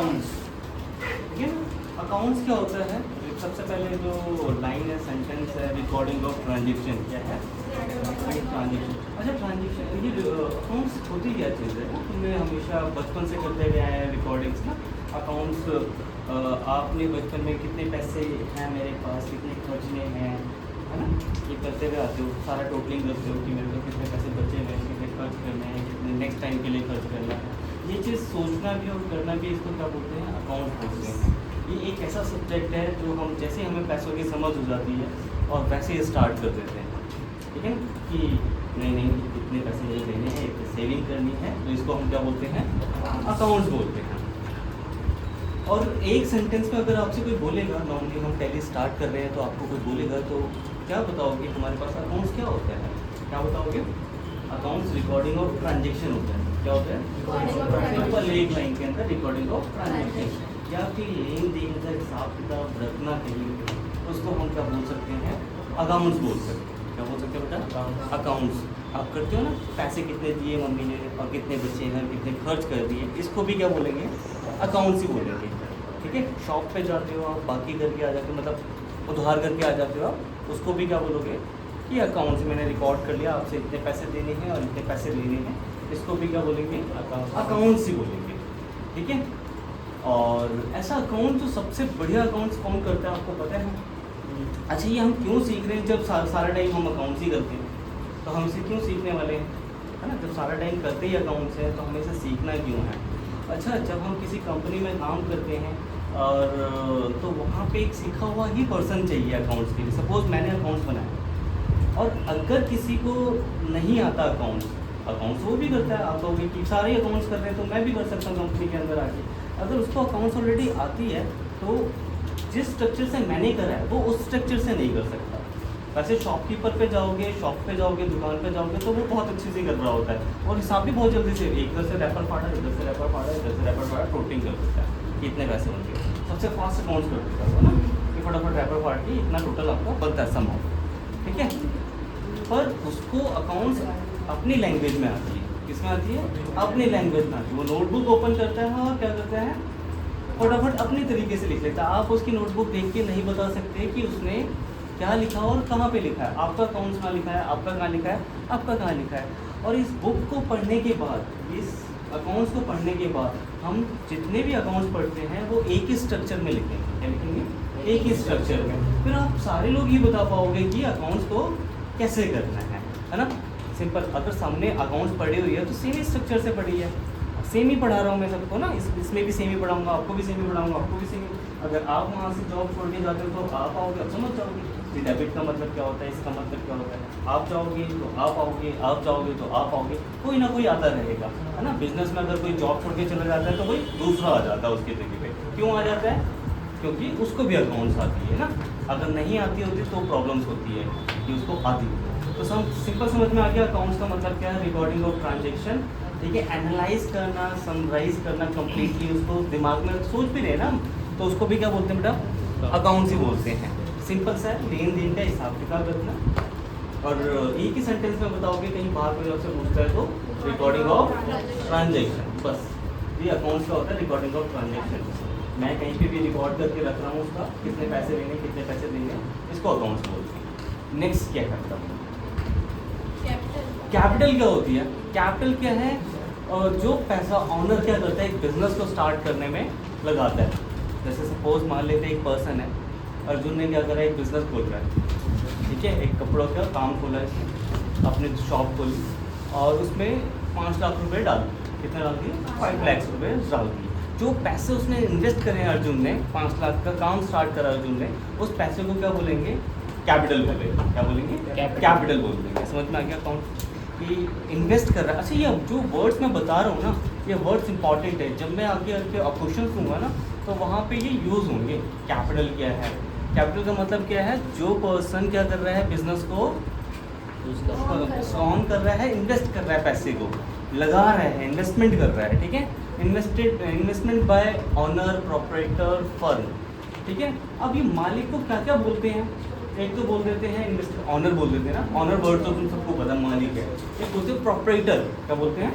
Accounts. ठीक है ना, अकाउंट्स क्या होता है? सबसे पहले जो लाइन है, सेंटेंस है, रिकॉर्डिंग ऑफ ट्रांजेक्शन। क्या है? ट्रांजेक्शन। अच्छा, ट्रांजेक्शन ये अकाउंट्स होती क्या चीज़ है? तुमने हमेशा बचपन से करते गए हैं रिकॉर्डिंग्स ना अकाउंट्स। आपने बचपन में कितने पैसे हैं मेरे पास, कितने खर्चने हैं, है ना, ये करते हुए आते हो, सारा टोटलिंग करते हो कि मेरे को कितने पैसे बचे हुए हैं, कितने खर्च करने हैं, कितने नेक्स्ट टाइम के लिए खर्च करना है। ये चीज़ सोचना भी और करना भी, इसको क्या बोलते हैं? अकाउंट बोलते हैं। ये एक ऐसा सब्जेक्ट है जो हम जैसे हमें पैसों की समझ हो जाती है और वैसे ही स्टार्ट कर देते हैं। ठीक है कि नहीं इतने पैसे मुझे देने हैं, इतनी सेविंग करनी है, तो इसको हम क्या बोलते हैं? अकाउंट्स बोलते हैं। और एक सेंटेंस में अगर आपसे कोई बोलेगा, नॉर्मली हम टैली स्टार्ट कर रहे हैं तो आपको कोई बोलेगा तो क्या बताओगे? हमारे पास अकाउंट्स क्या होता है? क्या बताओगे? अकाउंट्स रिकॉर्डिंग ऑफ ट्रांजेक्शन होता है। क्या होता है? सिंपल एक लाइन के अंदर रिकॉर्डिंग ऑफ ट्रांजेक्शन, या फिर लेन देन का हिसाब किताब रखना कहीं, उसको हम क्या बोल सकते हैं? अकाउंट्स बोल सकते हैं। क्या बोल सकते हैं बेटा? अकाउंट्स। आप करते हो ना, पैसे कितने दिए मम्मी ने और कितने बचे हैं, कितने खर्च कर दिए, इसको भी क्या बोलेंगे? अकाउंट्स ही बोलेंगे। ठीक है, शॉप पे जाते हो आप, बाकी करके आ जाते हो, मतलब उधार करके आ जाते हो आप, उसको भी क्या बोलोगे? कि अकाउंट्स मैंने रिकॉर्ड कर लिया, आपसे इतने पैसे देने हैं और इतने पैसे लेने हैं, इसको भी क्या बोलेंगे? अकाउंट्स ही बोलेंगे। ठीक है, और ऐसा अकाउंट जो सबसे बढ़िया अकाउंट्स कौन करता है आपको पता है? अच्छा, ये हम क्यों सीख रहे हैं? जब सारा टाइम हम अकाउंट्स ही करते हैं तो हम इसे क्यों सीखने वाले हैं? है ना, जब सारा टाइम करते ही अकाउंट्स है तो हमें इसे सीखना क्यों है? अच्छा, जब हम किसी कंपनी में काम करते हैं और तो वहाँ पे एक सीखा हुआ ही पर्सन चाहिए अकाउंट्स के लिए। सपोज मैंने अकाउंट्स बनाया और अगर किसी को नहीं आता अकाउंट्स वो भी करता है, आप कहोगे कि सारे अकाउंट्स कर रहे हैं तो मैं भी कर सकता हूँ कंपनी के अंदर आके। अगर उसको अकाउंट्स ऑलरेडी आती है तो जिस स्ट्रक्चर से मैंने करा है वो उस स्ट्रक्चर से नहीं कर सकता। वैसे शॉपकीपर पे जाओगे, शॉप पे जाओगे, दुकान पे जाओगे तो वो बहुत अच्छे से कर रहा होता है और हिसाब भी बहुत जल्दी से, इधर से रैपर फाड़ा, इधर से रैपर फाड़ा, इधर से रैपर फाड़ा, टोटिंग कर देता है कि इतने पैसे होंगे। सबसे फास्ट अकाउंट्स कर देता है ना, कि फटाफट रैपर फाड़ के इतना टोटल आपका बनता है अमाउंट। ठीक है, पर उसको अकाउंट्स अपनी लैंग्वेज में आती है। किसमें आती है? अपनी लैंग्वेज में आती है। वो नोटबुक ओपन करता है और क्या करता है? फटाफट अपनी तरीके से लिख लेता है। आप उसकी नोटबुक देख के नहीं बता सकते कि उसने क्या लिखा और कहाँ पे लिखा है। आपका अकाउंट्स कहाँ लिखा है, आपका कहाँ लिखा है, आपका कहाँ लिखा है। और इस बुक को पढ़ने के बाद, इस अकाउंट्स को पढ़ने के बाद हम जितने भी अकाउंट्स पढ़ते हैं वो एक ही स्ट्रक्चर में लिखेंगे। क्या लिखेंगे? एक ही स्ट्रक्चर में। फिर आप सारे लोग ये बता पाओगे कि अकाउंट्स को कैसे करना है ना। सिंपल, अगर सामने अकाउंट्स पढ़ी हुई है तो सेम ही स्ट्रक्चर से पढ़ी है, सेम ही पढ़ा रहा हूँ मैं सबको ना, इसमें भी सेम ही पढ़ाऊँगा, आपको भी सेम ही पढ़ाऊँगा, आपको भी सेम ही। अगर आप वहाँ से जॉब छोड़ के जाते हो तो आप आओगे, आप समझ जाओगे कि डेबिट का मतलब क्या होता है, इसका मतलब क्या होता है। आप जाओगे तो आप आओगे, आप जाओगे तो आप आओगे, कोई ना कोई आता रहेगा, है ना। बिजनेस में अगर कोई जॉब छोड़ के चला जाता है तो कोई दूसरा आ जाता है उसकी जगह पे। क्यों आ जाता है? क्योंकि उसको भी अकाउंट्स आती है ना। अगर नहीं आती होती तो प्रॉब्लम्स होती है कि उसको आती है। तो सिंपल समझ में आ गया अकाउंट्स का मतलब क्या है? Recording of transaction. ठीक है, एनालाइज करना, समराइज करना कंप्लीटली, उसको दिमाग में सोच भी रहे ना, तो उसको भी क्या बोलते हैं बेटा? अकाउंट्स ही बोलते हैं। सिंपल सा है, लेन देन का हिसाब किताब रखना। और एक ही सेंटेंस में बताओगे, कहीं बाहर कोई आपसे पूछता है तो रिकॉर्डिंग ऑफ ट्रांजेक्शन, बस ये अकाउंट्स का होता है, रिकॉर्डिंग ऑफ ट्रांजेक्शन। मैं कहीं पे भी रिकॉर्ड करके रख रहा हूँ उसका, कितने पैसे लेने, कितने पैसे देंगे, इसको अकाउंट्स बोलते हैं। नेक्स्ट क्या करता हूँ? कैपिटल क्या होती है? कैपिटल क्या है? जो पैसा ऑनर क्या करता है, एक बिजनेस को स्टार्ट करने में लगाता है। जैसे सपोज मान लेते हैं एक पर्सन है, अर्जुन ने क्या करा, एक बिजनेस खोल रहा है। ठीक है, एक कपड़ों का काम खोला है इसने, अपनी शॉप खोली और उसमें 5 लाख रुपए डाल दिए। कितना डाल दिए? 5 लाख रुपए डाल दिए। जो पैसे उसने इन्वेस्ट करे अर्जुन ने, 5 लाख का काम स्टार्ट करा अर्जुन ने, उस पैसे को क्या बोलेंगे? कैपिटल बोलेंगे। क्या बोलेंगे? कैपिटल बोल देंगे। समझ में आ गया अकाउंट कि इन्वेस्ट कर रहा है। अच्छा, ये जो वर्ड्स मैं बता रहा हूँ ना, ये वर्ड्स इंपॉर्टेंट है। जब मैं आगे क्वेश्चन दूंगा ना तो वहाँ पे ये यूज़ होंगे। कैपिटल क्या है? कैपिटल का मतलब क्या है? जो पर्सन क्या कर रहा है, बिजनेस को ऑन कर रहा है, इन्वेस्ट कर रहा है, पैसे को लगा रहा है, इन्वेस्टमेंट कर रहा है। ठीक है, investment by honour, proprietor, firm. ठीक है, अब ये मालिक को क्या क्या बोलते हैं? एक तो बोल देते हैं इन्वेस्टर, ऑनर बोल देते हैं ना, ऑनर वर्ड तो तुम सबको पता, मालिक है। एक बोलते हैं प्रोपराइटर। क्या बोलते हैं?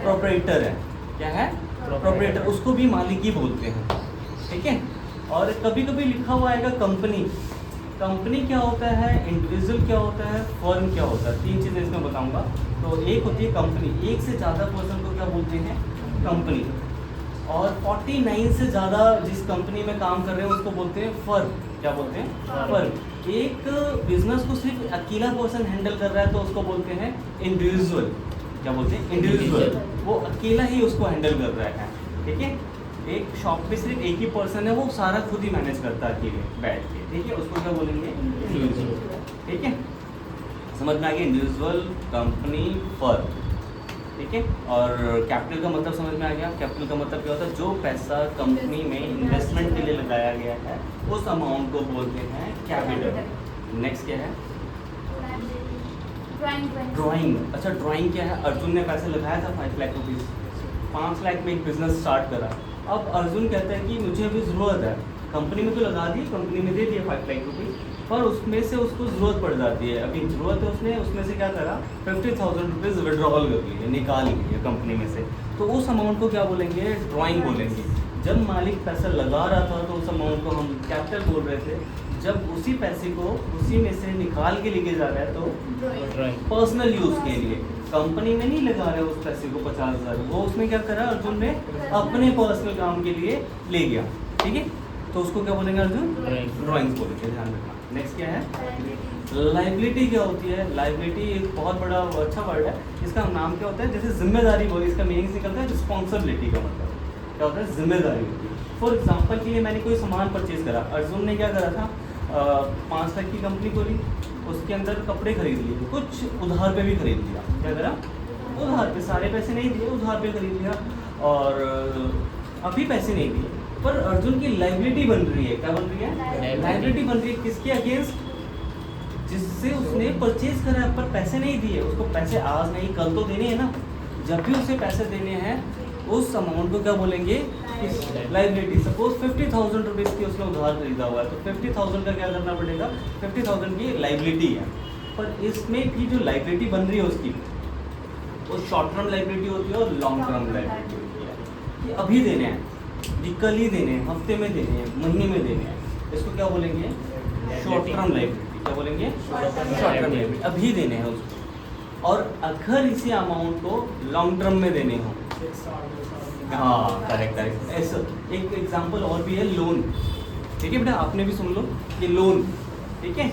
प्रोपराइटर है। क्या है? प्रोप्राइटर, उसको भी मालिक ही बोलते हैं, ठीक है। और कभी कभी लिखा हुआ आएगा कंपनी। कंपनी क्या होता है, इंडिविजुअल क्या होता है, फर्म क्या होता है, तीन चीज़ें इसमें बताऊंगा। तो एक होती है कंपनी, एक से ज़्यादा पर्सन को क्या बोलते हैं, कंपनी। और 49 से ज़्यादा जिस कंपनी में काम कर रहे हैं उसको बोलते हैं फर्म। क्या बोलते हैं, फर्म। एक बिजनेस को सिर्फ अकेला पर्सन हैंडल कर रहा है तो उसको बोलते हैं इंडिविजुअल। क्या बोलते हैं, इंडिविजुअल। वो अकेला ही उसको हैंडल कर रहा है, ठीक है। एक शॉप पे सिर्फ एक ही पर्सन है, वो सारा खुद ही मैनेज करता है अकेले बैठ के, ठीक है। उसको क्या बोलेंगे, इंडिविजुअल, ठीक है। समझ में आ गया, इंडिविजुअल, कंपनी, फर्म, ठीक है। और कैपिटल का मतलब समझ में आ गया। कैपिटल का मतलब क्या होता है, जो पैसा कंपनी में इन्वेस्टमेंट के लिए लगाया गया है उस अमाउंट को बोलते हैं कैपिटल। नेक्स्ट क्या है, ड्राइंग। अच्छा, ड्राइंग क्या है, अर्जुन ने पैसे लगाया था 5 लाख रुपीज़, 5 लाख में एक बिजनेस स्टार्ट करा। अब अर्जुन कहता है कि मुझे अभी ज़रूरत है, कंपनी में तो लगा दी, कंपनी में दे दिया 5 लाख रुपीज़, पर उसमें से उसको ज़रूरत पड़ जाती है। अभी ज़रूरत है, उसने उसमें से क्या करा, 50,000 रुपीज़ विड्रॉल कर लिए, निकाल लिए कंपनी में से। तो उस अमाउंट को क्या बोलेंगे, ड्राइंग बोलेंगे। जब मालिक पैसा लगा रहा था तो उस अमाउंट को हम कैपिटल बोल रहे थे। जब उसी पैसे को उसी में से निकाल के लेके जा रहा है तो पर्सनल यूज़ के लिए, कंपनी में नहीं लगा रहे उस पैसे को 50,000, वो उसमें क्या करा, अर्जुन ने अपने पर्सनल काम के लिए ले गया, ठीक है। तो उसको क्या बोलेंगे, अर्जुन ड्राइंग्स बोलेंगे, ध्यान रखना। नेक्स्ट क्या है, लाइबिलिटी क्या होती है। लाइबिलिटी एक बहुत बड़ा अच्छा वर्ड है, इसका नाम क्या होता है, जैसे जिम्मेदारी बोली, इसका मीनिंग निकलता है रिस्पॉन्सिबिलिटी का मतलब क्या होता है, जिम्मेदारी होती है। फॉर एग्जाम्पल के लिए मैंने कोई सामान परचेज करा, अर्जुन ने क्या करा था, 5 लाख की कंपनी खोली, उसके अंदर कपड़े खरीद लिए, कुछ उधार पे भी खरीद लिया। क्या करा, उधार पे, सारे पैसे नहीं दिए, उधार पे खरीद लिया, और अभी पैसे नहीं दिए, पर अर्जुन की लाइबिलिटी बन रही है। क्या बन रही है, लाइबिलिटी बन रही है, किसके अगेंस्ट, जिससे उसने परचेज करा पर पैसे नहीं दिए। उसको पैसे आज नहीं कल तो देने हैं ना, जब भी उसे पैसे देने हैं उस अमाउंट को क्या बोलेंगे, लाइबिलिटी। सपोज 50,000 रुपीज़ की उसने उधार खरीदा हुआ है, तो 50,000 का क्या करना पड़ेगा, 50,000 की लाइबिलिटी है। पर इसमें भी जो लाइबिलिटी बन रही है उसकी, वो शॉर्ट टर्म लाइबिलिटी होती है और लॉन्ग टर्म लाइबिलिटी होती है। ये अभी देने हैं, ये कल ही देने हैं, हफ्ते में देने हैं, महीने में देने हैं, इसको क्या बोलेंगे, शॉर्ट टर्म लाइबिलिटी। क्या बोलेंगे, शॉर्ट टर्म लाइबिलिटी, अभी देने हैं उसको। और अगर इसी अमाउंट को लॉन्ग टर्म में देने हो, हाँ करेक्ट, ऐसा एक एग्जांपल और भी है, लोन, ठीक है बेटा, आपने भी सुन लो कि लोन, ठीक है।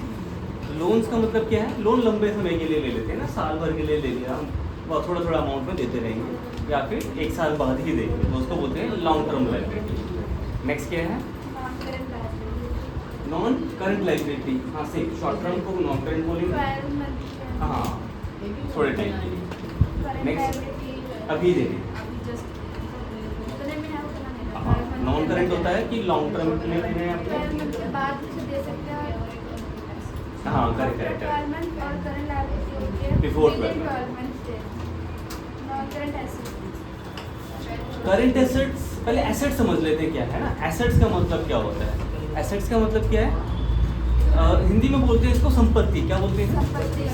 लोन्स का मतलब क्या है, लोन लंबे समय के लिए ले लेते हैं ना, साल भर के लिए ले लिया हम, बहुत थोड़ा थोड़ा अमाउंट में देते रहेंगे, या फिर 1 साल बाद ही देंगे, तो उसको बोलते हैं लॉन्ग टर्म लाइबिलिटी। नेक्स्ट क्या है, नॉन करंट लाइबिलिटी। हाँ से शॉर्ट टर्म को नॉन करंट बोलेंगे, हाँ थोड़े टाइम के लिए। नेक्स्ट अभी देने, नॉन करंट होता है कि लॉन्ग टर्म के लिए देने हैं आपको, हाँ करेक्ट, बिफोर 12 करंट एसेट्स। पहले एसेट समझ लेते हैं क्या है ना, एसेट्स का मतलब क्या होता है। एसेट्स का मतलब क्या है, हिंदी में बोलते हैं इसको संपत्ति। क्या बोलते हैं,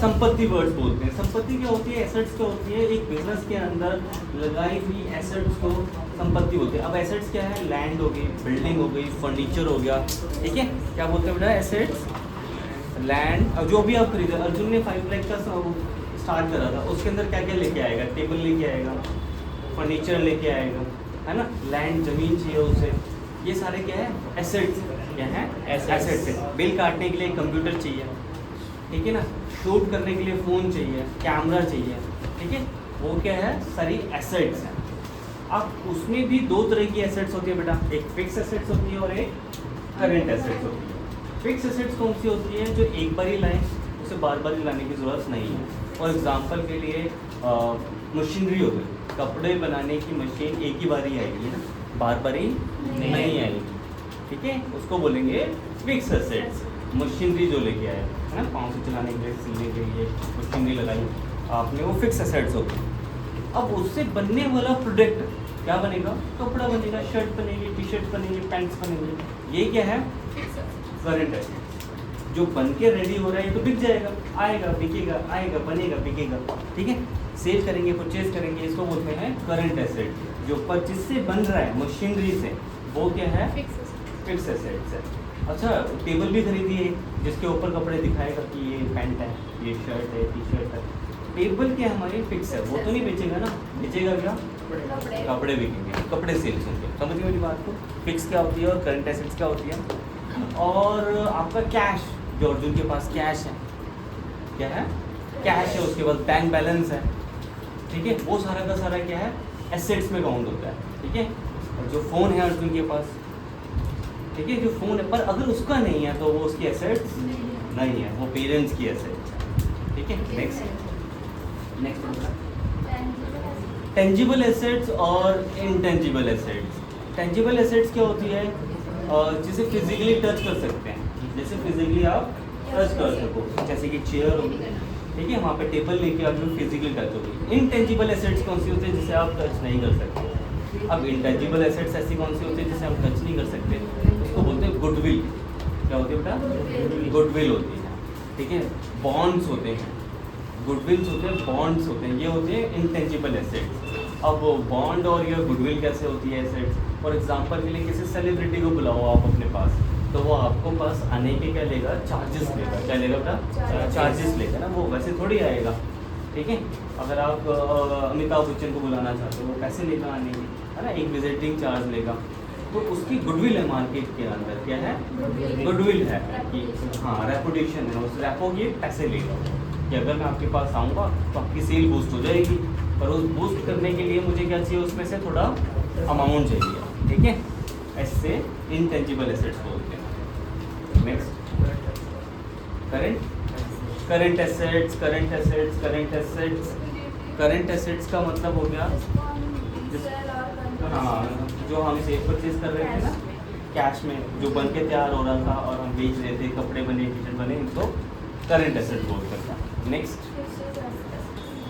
संपत्ति वर्ड बोलते हैं। संपत्ति क्या होती है, एसेट्स क्या होती है, एक बिजनेस के अंदर लगाई हुई एसेट्स को संपत्ति बोलते हैं। अब एसेट्स क्या है, लैंड हो गई, बिल्डिंग हो गई, फर्नीचर हो गया, ठीक है। क्या बोलते हैं बेटा, एसेट्स, लैंड। जो भी आप खरीदे, अर्जुन ने 5 लाख का स्टार्ट करा था, उसके अंदर क्या क्या लेके आएगा, टेबल लेके आएगा, फर्नीचर लेके आएगा, है ना, लैंड जमीन चाहिए उसे, ये सारे क्या है, एसेट्स। क्या है, एसेट्स है। बिल काटने के लिए कंप्यूटर चाहिए, ठीक है ना, शूट करने के लिए फ़ोन चाहिए, कैमरा चाहिए, ठीक है, वो क्या है, सारी एसेट्स हैं। अब उसमें भी 2 तरह की एसेट्स होती है बेटा, एक फिक्स एसेट्स होती है और एक करंट एसेट्स होती है। फिक्स एसेट्स कौन सी होती है, जो एक बार ही लाएँ, उसे बार बार ही लाने की ज़रूरत नहीं है। फॉर एग्जांपल के लिए मशीनरी हो गई, कपड़े बनाने की मशीन एक ही बार ही आएगी ना, बार बार ही नहीं आएगी, ठीक है, उसको बोलेंगे फिक्स एसेट्स। मशीनरी जो लेके आए है ना, पाँव से चलाने के लिए, सिलने के लिए मशीनरी लगाई आपने, वो फिक्स एसेट्स होगी। अब उससे बनने वाला प्रोडक्ट क्या बनेगा, कपड़ा बनेगा, शर्ट बनेगी, टी शर्ट बनेगी, पैंट्स बनेंगे, ये क्या है, करंट एसेट्स। जो बन के रेडी हो रहा है ये तो बिक जाएगा, आएगा बिकेगा, आएगा बनेगा बिकेगा, ठीक है। सेल करेंगे, परचेज करेंगे, इसको बोलते हैं करंट एसेट। जो परचेज से बन रहा है मशीनरी से वो क्या है, फिक्स एसेट्स है। अच्छा, टेबल भी खरीदी है जिसके ऊपर कपड़े दिखाएगा कि ये पैंट है, ये शर्ट है, टी शर्ट है। टेबल क्या हमारी फिक्स है, वो तो नहीं बेचेगा ना, बेचेगा क्या, कपड़े बिकेंगे, कपड़े सेल्स होंगे। समझ गए मेरी बात को। फिक्स क्या होती है और करंट एसेट्स क्या होती है। और आपका कैश, जो अर्जुन के पास कैश है, क्या है, कैश है, उसके पास बैंक बैलेंस है, ठीक है, वो सारा का सारा क्या है, एसेट्स में काउंट होता है, ठीक है। और जो फ़ोन है अर्जुन के पास, ठीक है, जो फ़ोन है, पर अगर उसका नहीं है तो वो उसकी एसेट्स नहीं है, वो पेरेंट्स की एसेट्स है, ठीक है। नेक्स्ट टेंजिबल एसेट्स और इनटेंजिबल एसेट्स। टेंजिबल एसेट्स क्या होती है, जिसे फिजिकली टच कर सकते हैं, जैसे फिजिकली आप टच कर सको, जैसे कि चेयर होगी, ठीक है, वहाँ पे टेबल लेके आप लोग फिजिकली टच होगी। इनटेंजिबल एसेट्स कौन सी होती है, जिसे आप टच नहीं कर सकते। अब इंटेंजिबल एसेट्स ऐसी कौन सी होती है जिसे हम टच नहीं कर सकते, उसको बोलते हैं गुडविल। क्या होती है बेटा, गुडविल होती है, ठीक है। बॉन्ड्स होते हैं, गुडविल्स होते हैं, बॉन्ड्स होते हैं, ये होते हैं इंटेंजिबल एसेट्स। अब बॉन्ड और ये गुडविल कैसे होती है एसेट्स, फॉर एग्जांपल के लिए किसी सेलिब्रिटी को बुलाओ आप अपने पास, तो वो आपको पास आने के क्या लेगा, चार्जेस लेगा। क्या लेगा बेटा, चार्जेस लेगा ना, वो वैसे थोड़ी आएगा, ठीक है। अगर आप अमिताभ बच्चन को बुलाना चाहते हो, वो पैसे लेगा आने के, है ना, एक विजिटिंग चार्ज लेगा, तो उसकी गुडविल है मार्केट के अंदर, क्या है, गुडविल है कि हाँ रेपुटेशन है, उस रेपो के पैसे लेगा कि अगर मैं आपके पास आऊँगा तो आपकी सेल बूस्ट हो जाएगी, पर उस बूस्ट करने के लिए मुझे क्या चाहिए, उसमें से थोड़ा अमाउंट चाहिए, ठीक है। ऐसे इनटेंजिबल एसेट्स बोलते हैं। Next current assets. Current assets का मतलब हो गया, हाँ, जो हम सेल परचेज कर रहे थे ना कैश में, जो बन के तैयार हो रहा था और हम बेच रहे थे, कपड़े बने, टी शर्ट बने, इनको करंट एसेट्स बोलते हैं। नेक्स्ट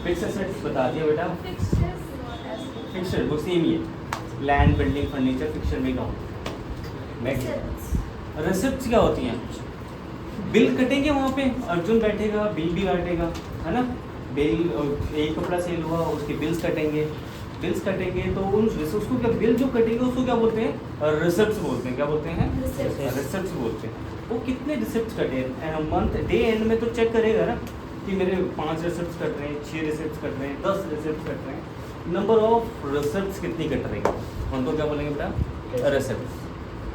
फिक्स एसेट्स बता दिया बेटा, फिक्सर वो सेम ही है, लैंड, बिल्डिंग, फर्नीचर, फिक्सर में काउंट। नेक्स्ट रिसिप्ट्स क्या होती हैं, बिल कटेंगे वहाँ पे, अर्जुन बैठेगा, बिल भी काटेगा, है ना। बिल, एक कपड़ा सेल हुआ, उसके बिल्स कटेंगे, तो उन उसको क्या, बिल जो कटेंगे उसको क्या बोलते हैं, रिसिप्ट्स बोलते हैं। क्या बोलते हैं, रिसिप्ट्स बोलते हैं। वो कितने रिसिप्ट्स कटे मंथ, डे एंड में तो चेक करेगा ना कि मेरे 5 रिसिप्ट्स कट रहे हैं, 6 रिसिप्ट्स कट रहे हैं, 10 रिसिप्ट्स कट रहे हैं, नंबर ऑफ रिसिप्ट्स कितनी कट रही है, उनको क्या बोलेंगे बेटा, रिसिप्ट्स।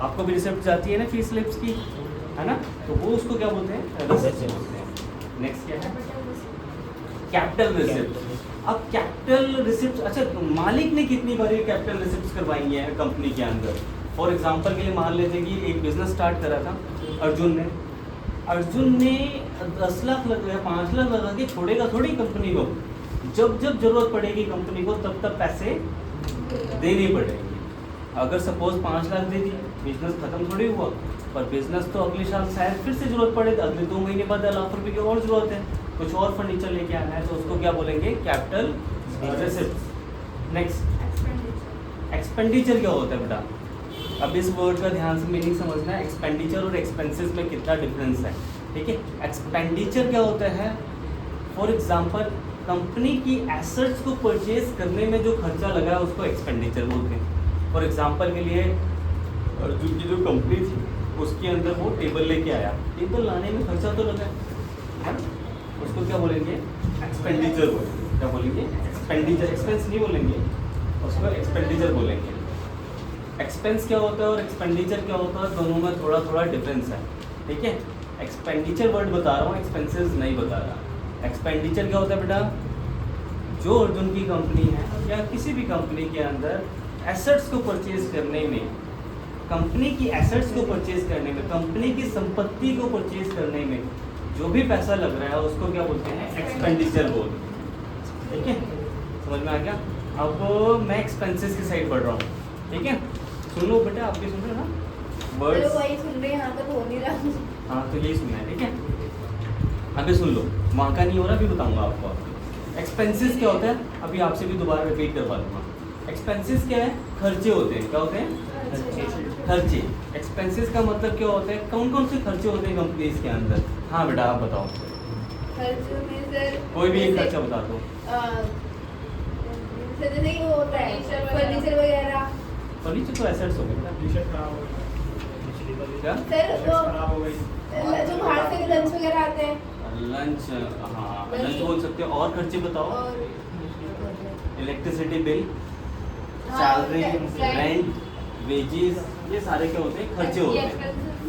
आपको भी रिसिप्ट जाती है ना फीस स्लिप्स की, है ना, तो वो उसको क्या बोलते हैं, रिसिप्ट्स बोलते हैं। नेक्स्ट क्या है, कैपिटल रिसिप्ट। अब कैपिटल रिसिप्ट, अच्छा मालिक ने कितनी बार ये कैपिटल रिसिप्ट्स करवाई हैं कंपनी के अंदर। फॉर एग्जांपल के लिए मान लेते हैं कि एक बिजनेस स्टार्ट करा था अर्जुन ने 10 लाख लगा, 5 लाख लगा के छोड़ेगा थोड़ी कंपनी को, जब जब जरूरत पड़ेगी कंपनी को तब तब पैसे देने पड़ेंगे। अगर सपोज 5 लाख दे दी, बिजनेस खत्म थोड़ी हुआ, पर बिजनेस तो अगले साल शायद फिर से जरूरत पड़े, अगले 2 महीने बाद 1 लाख रुपए की और जरूरत है, कुछ और फर्नीचर लेके आना है, तो उसको क्या बोलेंगे, कैपिटल रिसिप्ट। नेक्स्ट एक्सपेंडिचर क्या होता है बेटा, अब इस वर्ड का ध्यान से मीनिंग समझना है, एक्सपेंडिचर और एक्सपेंसेस में कितना डिफरेंस है, ठीक है। एक्सपेंडिचर क्या होता है, फॉर एग्जांपल कंपनी की एसेट्स को परचेज करने में जो खर्चा लगा है उसको एक्सपेंडिचर बोलते हैं। फॉर एग्जांपल के लिए अर्जुन की जो कंपनी थी उसके अंदर वो टेबल लेके आया, टेबल लाने में खर्चा तो लगा है, उसको क्या बोलेंगे, एक्सपेंडिचर बोलेंगे। क्या बोलेंगे, एक्सपेंडिचर, एक्सपेंस नहीं बोलेंगे, उसको एक्सपेंडिचर बोलेंगे। एक्सपेंस क्या होता है और एक्सपेंडिचर क्या होता है, दोनों में थोड़ा थोड़ा डिफरेंस है, ठीक है। एक्सपेंडिचर वर्ड बता रहा हूँ, एक्सपेंसेस नहीं बता रहा। एक्सपेंडिचर क्या होता है बेटा, जो अर्जुन की कंपनी है या किसी भी कंपनी के अंदर एसेट्स को परचेज करने में, कंपनी की एसेट्स को परचेज करने में, कंपनी की संपत्ति को परचेज करने में जो भी पैसा लग रहा है उसको क्या बोलते हैं, एक्सपेंडिचर बोलते हैं, ठीक है। समझ में आ गया। अब मैं एक्सपेंसेस की साइड बढ़ रहा हूँ, ठीक है। सुन लो बेटा, आप भी सुन रहे हो ना वर्ड्स, वही सुन रहे हैं, यहाँ तक हो नहीं रहा। हाँ तो यही सुनना है, ठीक है। अभी सुन लो, वहाँ का नहीं हो रहा, अभी बताऊंगा आपको। एक्सपेंसेस क्या होता है, अभी आपसे भी दोबारा रिपीट करवा दूंगा। एक्सपेंसेस क्या है? खर्चे होते हैं। क्या होते हैं? खर्चे। एक्सपेंसेस का मतलब क्या होता है? कौन कौन से खर्चे होते हैं कंपनीज के अंदर? हाँ बेटा आप बताओ, खर्चों में सर कोई भी एक खर्चा बता दो। जैसे कि वो होता है फर्नीचर वगैरह। फर्नीचर तो एसेट्स हो गए। टी-शर्ट खराब हो गई। क्या? सर वो खराब हो गई। जो बाहर से लंच वगैरह आते हैं लंच, हाँ लंच बोल सकते हो। और खर्चे बताओ। और इलेक्ट्रिसिटी बिल, हाँ, सैलरी, rent, रेंट, वेजेस, ये सारे क्या होते हैं? खर्चे होते हैं।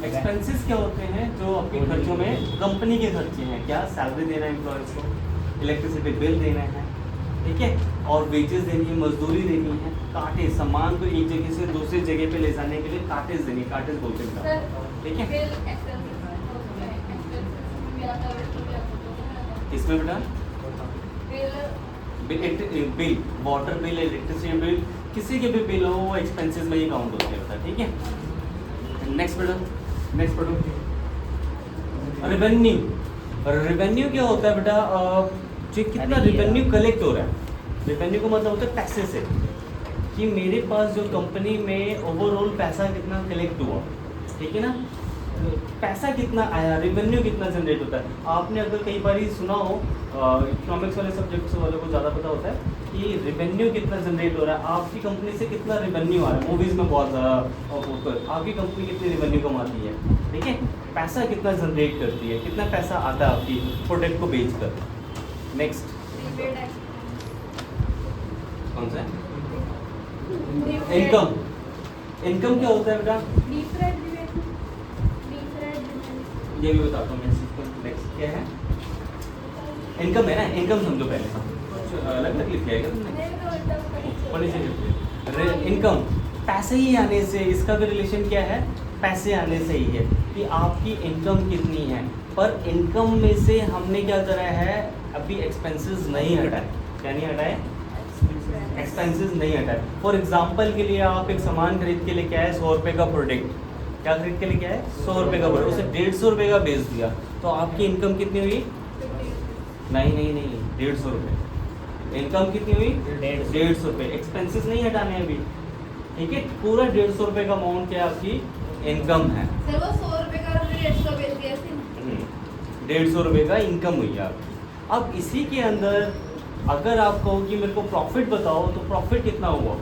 एक्सपेंसेस क्या होते हैं? जो आपके खर्चों में कंपनी के खर्चे हैं। क्या? सैलरी देना है एम्प्लॉयज को, इलेक्ट्रिसिटी बिल देना है, ठीक है, और वेजेस देनी है, मजदूरी देनी है, काटे, सामान को एक जगह से दूसरी जगह पे ले जाने के लिए काटेज देनी है। काटेज बोलते हैं, ठीक है। इसमें बेटा bill, water bill, electricity bill, किसी के भी बिल हो वो एक्सपेंसेस में ही काउंट होते हैं बेटा, ठीक है। नेक्स्ट बेटा, नेक्स्ट पढ़ो। रेवेन्यू। रेवेन्यू क्या होता है बेटा? जो कितना रेवेन्यू कलेक्ट हो रहा है। रेवेन्यू का मतलब होता है पैसे से, कि मेरे पास जो कंपनी में ओवरऑल पैसा कितना कलेक्ट हुआ, ठीक है ना, पैसा कितना आया, रेवेन्यू कितना जनरेट होता है। आपने अगर कई बार सुना हो, इकोनॉमिक्स वाले सब्जेक्ट्स वालों को ज़्यादा पता होता है कि रेवेन्यू कितना जनरेट हो रहा है, आपकी कंपनी से कितना रेवेन्यू आ रहा है। मूवीज़ में बहुत ज़्यादा आपकी कंपनी कितनी रेवेन्यू कमाती है, ठीक है, पैसा कितना जनरेट करती है, कितना पैसा आता है आपकी प्रोडक्ट को बेच कर। नेक्स्ट कौन सा है? इनकम। इनकम क्या होता है बेटा? ये भी बताता हूँ मैं। नेक्स्ट क्या है? इनकम है ना, इनकम समझो पहले। अलग अलग लिख लिया तुमने? इनकम, पैसे ही आने से, इसका भी रिलेशन क्या है? पैसे आने से ही है कि आपकी इनकम कितनी है। पर इनकम में से हमने क्या करा है? अभी एक्सपेंसेस नहीं हटाए। क्या नहीं हटाए? एक्सपेंसेस नहीं हटाए। फॉर एग्जाम्पल के लिए आप एक सामान खरीद के लेके आए 100 रुपये का प्रोडक्ट, क्या खरीद के लेके आए? 100 रुपये का प्रोडक्ट, उसे 150 रुपये का बेच दिया, तो आपकी इनकम कितनी हुई? नहीं, 150 रुपये। इनकम कितनी हुई? 150 रुपये। एक्सपेंसेस नहीं हटाने अभी, ठीक है। पूरा 150 रुपये का अमाउंट क्या आपकी इनकम है। सर वो 100 रुपए का 150 बेच दिया थी। 150 रुपये का इनकम हुई आपकी। अब इसी के अंदर अगर आप कहो कि मेरे को प्रॉफिट बताओ, तो प्रॉफिट कितना हुआ?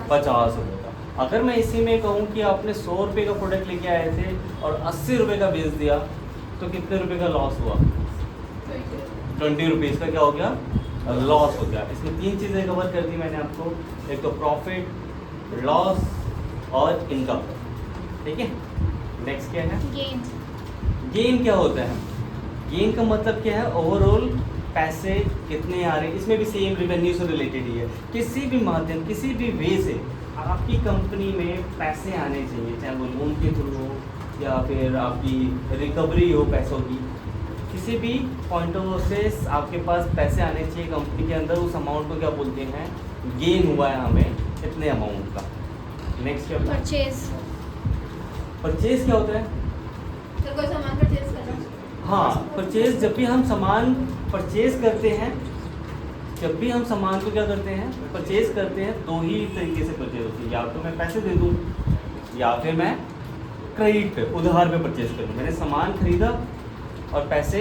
50 रुपये का। अगर मैं इसी में कहूँ कि आपने 100 रुपये का प्रोडक्ट लेके आए थे और 80 रुपये का बेच दिया, तो कितने रुपए का लॉस हुआ? 20 रुपीज़ का क्या हो गया? लॉस हो गया। इसमें 3 चीज़ें कवर कर दी मैंने आपको, एक तो प्रॉफिट, लॉस और इनकम, ठीक है। नेक्स्ट क्या है? गेन क्या होता है? गेन का मतलब क्या है? ओवरऑल पैसे कितने आ रहे हैं। इसमें भी सेम रेवेन्यू से रिलेटेड ही है। किसी भी माध्यम, किसी भी वे से आपकी कंपनी में पैसे आने चाहिए, चाहे वो लोन के थ्रू हो या फिर आपकी रिकवरी हो पैसों की, किसी भी पॉइंट ऑफ व्यू से आपके पास पैसे आने चाहिए कंपनी के अंदर। उस अमाउंट को क्या बोलते हैं? गेन हुआ है हमें इतने अमाउंट का। नेक्स्ट क्या? परचेज क्या होता है? सर कोई सामान परचेज करना। हाँ, परचेज, जब भी हम सामान परचेज करते हैं, जब भी हम सामान को क्या करते हैं? परचेज करते हैं। 2 ही तरीके से परचेज होती है, या तो मैं पैसे दे दूँ या फिर मैं क्रेडिट पे, उधार पे परचेज करूँ। मैंने सामान खरीदा और पैसे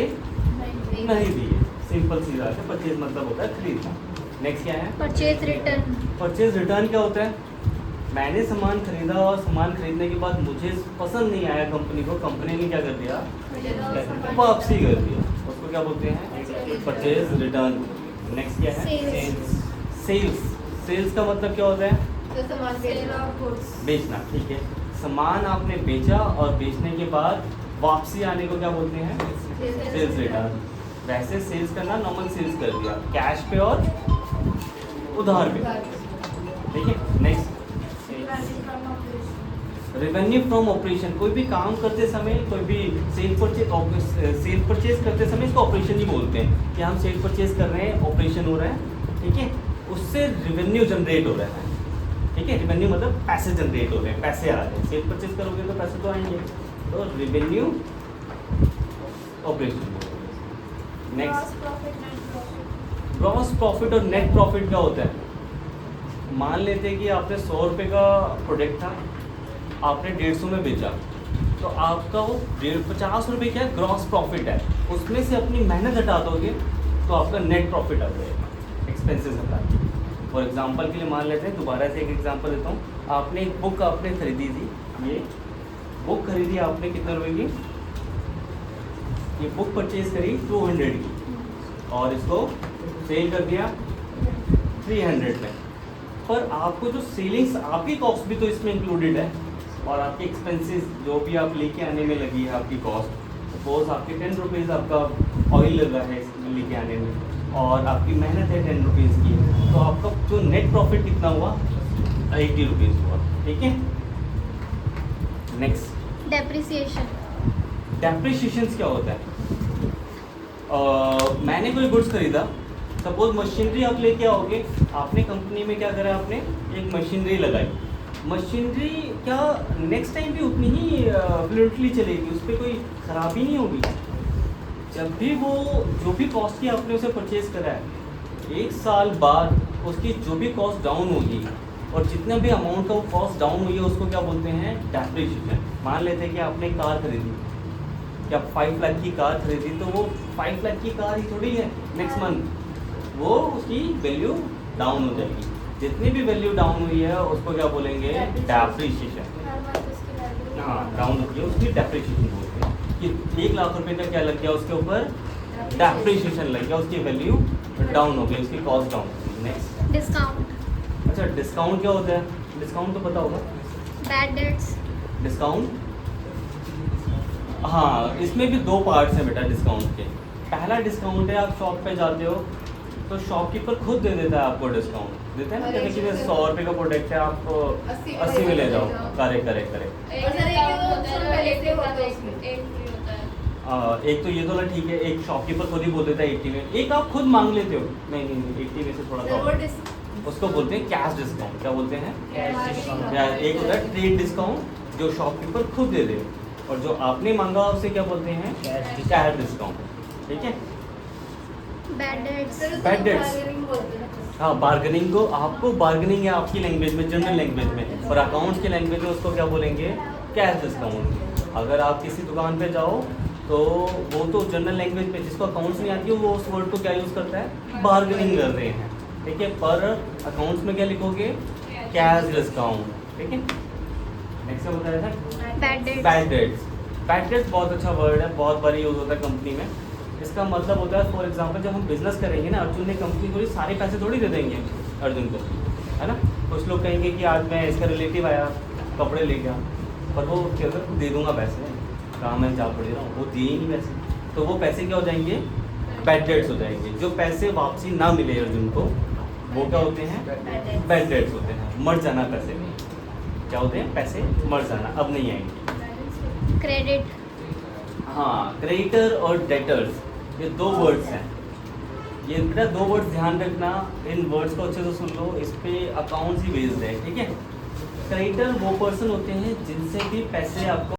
नहीं दिए, सिंपल सीधा है। परचेज मतलब होता है खरीदना। नेक्स्ट क्या है? Purchase return. परचेज रिटर्न क्या होता है? मैंने सामान खरीदा और सामान खरीदने के बाद मुझे पसंद नहीं आया कंपनी को, कंपनी ने क्या कर दिया? वापसी कर दिया। उसको क्या बोलते हैं? Purchase return. नेक्स्ट क्या है? सेल्स। सेल्स का मतलब क्या होता है? तो सामान बेचना, ठीक है। सामान आपने बेचा और बेचने के बाद वापसी आने को क्या बोलते हैं? Sales return. वैसे सेल्स करना, नॉर्मल सेल्स कर दिया, कैश पे और उधार पे, ठीक है। Next, revenue from operation. कोई भी काम करते समय, कोई भी सेल परचेज करते समय इसको ऑपरेशन ही बोलते हैं, कि हम सेल परचेज कर रहे हैं, ऑपरेशन हो रहा है, ठीक है। उससे रेवेन्यू जनरेट हो रहा है, ठीक है। रेवेन्यू मतलब पैसे जनरेट हो रहे हैं, पैसे आ रहे हैं। सेल परचेज करोगे तो पैसे तो आएंगे, तो revenue operation. Next, gross profit और नेट प्रॉफिट क्या होता है? मान लेते हैं कि आपने 100 रुपये का प्रोडक्ट था, आपने 150 में बेचा, तो आपका वो 50 रुपये क्या ग्रॉस प्रॉफिट है, उसमें से अपनी मेहनत हटा दोगे तो आपका नेट प्रॉफिट आ जाएगा, एक्सपेंसेस हटा के। फॉर एग्जांपल के लिए मान लेते हैं, दोबारा से एक एग्जांपल देता हूँ, आपने एक बुक आपने खरीदी थी, ये बुक खरीदी आपने कितने रुपए की, ये बुक परचेज करी 200 की और इसको सेल कर दिया 300 में, पर आपको जो सेलिंग्स आपकी कॉस्ट भी तो इसमें इंक्लूडेड है और आपके एक्सपेंसेस जो भी आप लेके आने में लगी है आपकी कॉस्ट, सपोज आपके 10 रुपीज़ आपका ऑयल लगा है इसमें लेके आने में और आपकी मेहनत है 10 रुपीज़ की, तो आपका जो नेट प्रॉफिट कितना हुआ 80 रुपीज़ हुआ, ठीक है। Next, depreciation. डेप्रिसिएशन क्या होता है? मैंने कोई गुड्स खरीदा, सपोज मशीनरी आप लेके आओगे, आपने कंपनी में क्या करा, आपने एक मशीनरी लगाई, मशीनरी क्या नेक्स्ट टाइम भी उतनी ही फ्लुएंटली चलेगी, उस पर कोई खराबी नहीं होगी। जब भी वो जो भी कॉस्ट की आपने उसे परचेज करा है, 1 साल बाद उसकी जो भी कॉस्ट डाउन होगी और जितना भी अमाउंट का वो कॉस्ट डाउन हुई है उसको क्या बोलते हैं, डेप्रिसिएशन। मान लेते हैं कि आपने कार खरीदी, क्या 5 लाख की कार खरीदी, तो वो 5 लाख की कार ही थोड़ी है, नेक्स्ट मंथ वो उसकी वैल्यू डाउन हो जाएगी, जितनी भी वैल्यू डाउन हुई है उसको क्या बोलेंगे, डेप्रिसिएशन। हाँ, डाउन होती है उसकी डेप्रिसिएशन बोलते हैं कि 1 लाख रुपए का क्या लग गया उसके ऊपर, डेप्रिसिएशन लग गया, उसकी वैल्यू डाउन हो गई, उसकी कॉस्ट डाउन हो गई। Next, discount. अच्छा डिस्काउंट क्या होता है, डिस्काउंट तो पता होगा, बैड डेट्स। डिस्काउंट, हाँ इसमें भी 2 पार्ट्स हैं बेटा डिस्काउंट के। पहला डिस्काउंट है, आप शॉप पे जाते हो तो शॉपकीपर खुद दे देता है आपको डिस्काउंट, देते हैं ना, कहते हैं कि 100 रुपये का प्रोडक्ट है आप 80 में ले जाओ, करे करे करे। एक तो ये तो ठीक है, एक शॉपकीपर खुद ही बोल देता है 80 में, एक आप खुद मांग लेते हो, नहीं नहीं 80 में से थोड़ा सा, उसको बोलते हैं कैश डिस्काउंट। क्या बोलते हैं, या एक होता है ट्रेड डिस्काउंट जो शॉपकीपर खुद दे दे, और जो आपने मांगा उसे क्या बोलते हैं, कैश डिस्काउंट, ठीक है। Bad debts. Bad debts। हाँ, बार्गेनिंग को, आपको बार्गेनिंग है आपकी लैंग्वेज में, जनरल लैंग्वेज में, और अकाउंट्स की लैंग्वेज में उसको क्या बोलेंगे, कैश डिस्काउंट। अगर आप किसी दुकान पे जाओ तो वो तो जनरल लैंग्वेज में, जिसको अकाउंट्स नहीं आती है वो उस वर्ड को क्या यूज़ करता है, बार्गेनिंग कर रहे हैं, ठीक है। पर अकाउंट्स में क्या लिखोगे, कैश डिस्काउंट, ठीक है। नेक्स्ट बताया था bad debts. Bad debts. Bad debts बहुत अच्छा वर्ड है, बहुत बार यूज़ होता है कंपनी में। इसका मतलब होता है, फॉर एग्जांपल जब हम बिजनेस करेंगे ना, अर्जुन ने कंपनी को सारे पैसे थोड़ी दे देंगे अर्जुन को, है ना। कुछ लोग कहेंगे कि आज मैं इसका रिलेटिव आया कपड़े ले गया, पर वो क्या दे दूंगा पैसे, कहाँ मैं जा पड़ रहा हूँ, वो दिए ही नहीं पैसे, तो वो पैसे क्या हो जाएंगे, बैड डेट्स हो जाएंगे। जो पैसे वापसी ना मिले अर्जुन को वो क्या होते हैं, बैड डेट्स होते हैं, मर जाना पैसे में, क्या होते हैं, पैसे मर जाना, अब नहीं आएंगे। क्रेडिट। हाँ, क्रेडिटर और डेटर्स, ये 2 वर्ड्स हैं। ये बेटा 2 वर्ड्स ध्यान रखना, इन वर्ड्स को अच्छे से सुन लो, इस पे अकाउंट्स ही बेस्ड है, ठीक है। क्रेडिटर वो पर्सन होते हैं जिनसे भी पैसे आपको